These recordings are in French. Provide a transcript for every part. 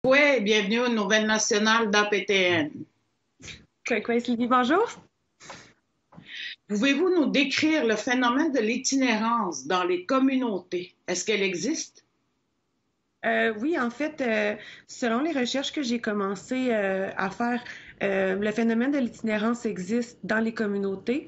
Oui, bienvenue aux Nouvelles nationales d'APTN. Quoi, Sylvie, bonjour. Pouvez-vous nous décrire le phénomène de l'itinérance dans les communautés? Est-ce qu'elle existe? Oui, en fait, selon les recherches que j'ai commencé à faire, le phénomène de l'itinérance existe dans les communautés,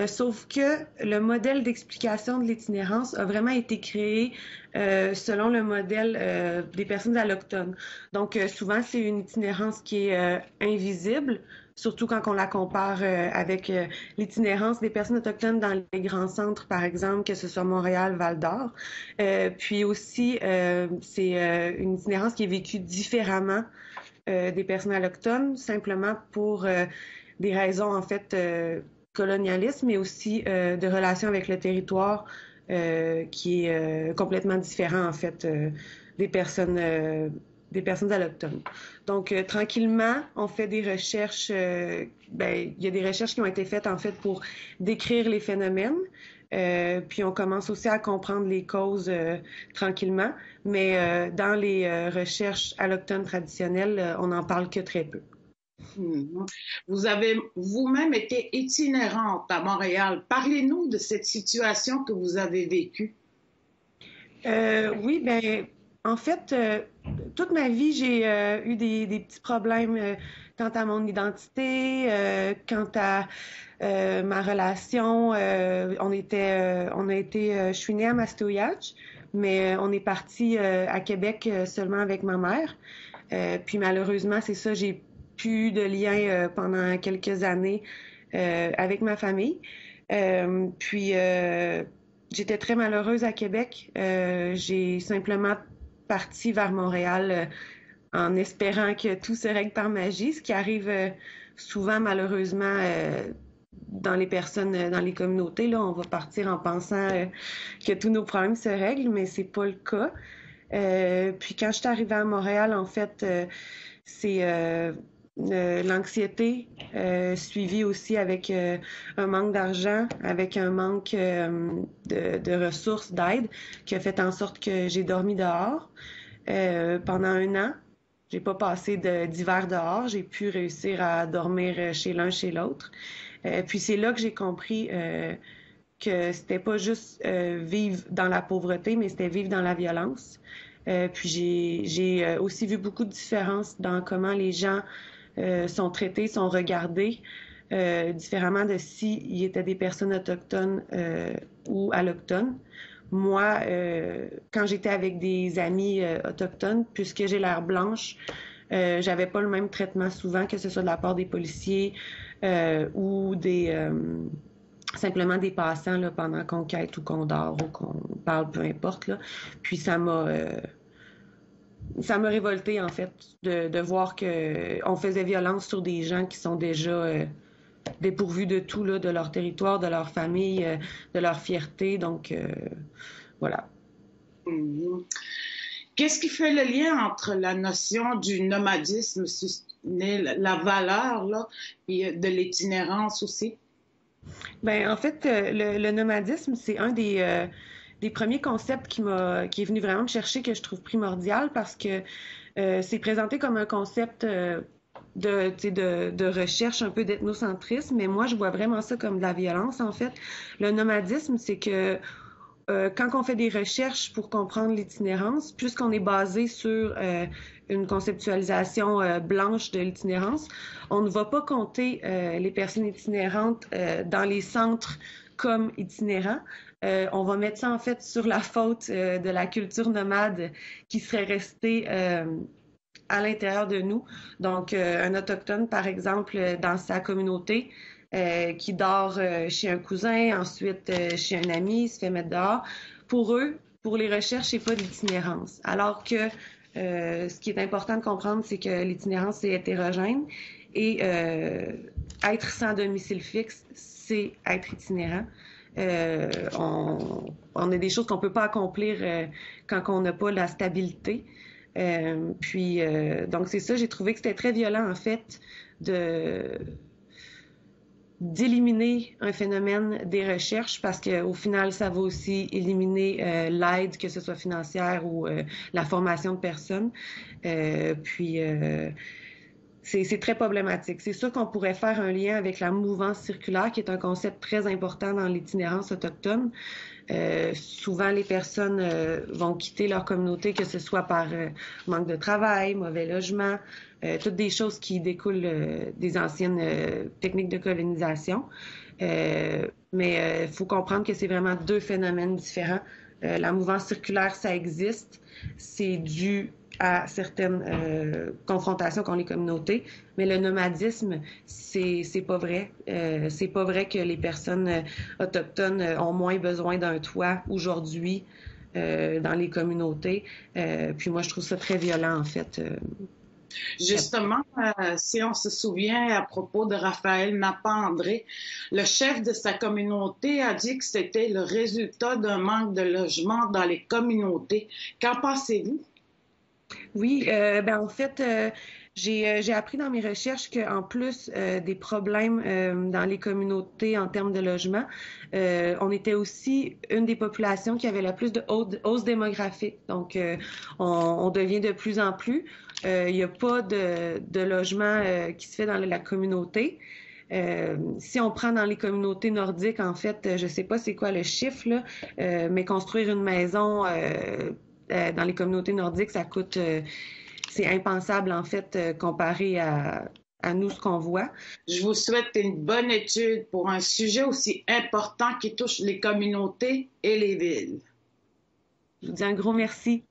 sauf que le modèle d'explication de l'itinérance a vraiment été créé selon le modèle des personnes allochtones. Donc, souvent, c'est une itinérance qui est invisible, surtout quand on la compare avec l'itinérance des personnes autochtones dans les grands centres, par exemple, que ce soit Montréal, Val-d'Or. Puis aussi, c'est une itinérance qui est vécue différemment des personnes allochtones, simplement pour des raisons en fait colonialisme, mais aussi de relation avec le territoire qui est complètement différent en fait des personnes allochtones. Donc, tranquillement, on fait des recherches. Il y a des recherches qui ont été faites en fait pour décrire les phénomènes. Puis on commence aussi à comprendre les causes tranquillement, mais dans les recherches allochtones traditionnelles, on n'en parle que très peu. Mhm. Vous avez vous-même été itinérante à Montréal. Parlez-nous de cette situation que vous avez vécue. Oui, ben, en fait, toute ma vie, j'ai eu des petits problèmes quant à mon identité, quant à ma relation. On a été, je suis née à Mastéouyatch, mais on est parti à Québec seulement avec ma mère. Puis malheureusement, c'est ça, j'ai plus de lien pendant quelques années avec ma famille. Puis j'étais très malheureuse à Québec. J'ai simplement parti vers Montréal en espérant que tout se règle par magie, ce qui arrive souvent malheureusement dans les personnes, dans les communautés. Là, on va partir en pensant que tous nos problèmes se règlent, mais c'est pas le cas. Puis quand je suis arrivée à Montréal, en fait, c'est l'anxiété suivie aussi avec un manque d'argent, avec un manque de ressources, d'aide, qui a fait en sorte que j'ai dormi dehors pendant un an. J'ai pas passé d'hiver dehors. J'ai pu réussir à dormir chez l'un, chez l'autre. Puis c'est là que j'ai compris que c'était pas juste vivre dans la pauvreté, mais c'était vivre dans la violence. Puis j'ai aussi vu beaucoup de différences dans comment les gens sont traités, sont regardés différemment de s'ils étaient des personnes autochtones ou allochtones. Moi, quand j'étais avec des amis autochtones, puisque j'ai l'air blanche, j'avais pas le même traitement souvent, que ce soit de la part des policiers ou des simplement des passants là, pendant qu'on quête ou qu'on dort ou qu'on parle, peu importe. Là. Puis ça m'a révolté en fait de voir que on faisait violence sur des gens qui sont déjà dépourvus de tout là, de leur territoire, de leur famille, de leur fierté. Donc voilà. Mhm. Qu'est-ce qui fait le lien entre la notion du nomadisme, si ce n'est la valeur là, et de l'itinérance aussi? Ben en fait, le nomadisme, c'est un des premiers concepts qui est venu vraiment me chercher, que je trouve primordial, parce que c'est présenté comme un concept de recherche un peu d'ethnocentrisme, mais moi je vois vraiment ça comme de la violence en fait. Le nomadisme, c'est que quand on fait des recherches pour comprendre l'itinérance, puisqu'on est basé sur une conceptualisation blanche de l'itinérance, on ne va pas compter les personnes itinérantes dans les centres comme itinérants. On va mettre ça en fait sur la faute de la culture nomade qui serait restée à l'intérieur de nous. Donc, un autochtone, par exemple, dans sa communauté, qui dort chez un cousin, ensuite chez un ami, se fait mettre dehors. Pour eux, pour les recherches, c'est pas d'itinérance. Alors que ce qui est important de comprendre, c'est que l'itinérance, c'est hétérogène et être sans domicile fixe, c'est être itinérant. On a des choses qu'on peut pas accomplir quand on n'a pas la stabilité. Donc c'est ça, j'ai trouvé que c'était très violent en fait de d'éliminer un phénomène des recherches parce qu'au final, ça va aussi éliminer l'aide, que ce soit financière ou la formation de personnes. Puis, c'est très problématique. C'est sûr qu'on pourrait faire un lien avec la mouvance circulaire, qui est un concept très important dans l'itinérance autochtone. Souvent, les personnes vont quitter leur communauté, que ce soit par manque de travail, mauvais logement, toutes des choses qui découlent des anciennes techniques de colonisation. Mais il faut comprendre que c'est vraiment deux phénomènes différents. La mouvance circulaire, ça existe. C'est dû à certaines confrontations qu'ont les communautés, mais le nomadisme, c'est pas vrai. C'est pas vrai que les personnes autochtones ont moins besoin d'un toit aujourd'hui dans les communautés. Puis moi, je trouve ça très violent, en fait. Justement, si on se souvient à propos de Raphaël Napandré, le chef de sa communauté a dit que c'était le résultat d'un manque de logement dans les communautés. Qu'en pensez-vous? Oui, en fait, j'ai appris dans mes recherches qu'en plus des problèmes dans les communautés en termes de logement, on était aussi une des populations qui avait la plus de hausse démographique. Donc, on devient de plus en plus. Il n'y a pas de logement qui se fait dans la communauté. Si on prend dans les communautés nordiques, en fait, je sais pas c'est quoi le chiffre, là, mais construire une maison dans les communautés nordiques, ça coûte, c'est impensable en fait comparé à nous ce qu'on voit. Je vous souhaite une bonne étude pour un sujet aussi important qui touche les communautés et les villes. Je vous dis un gros merci.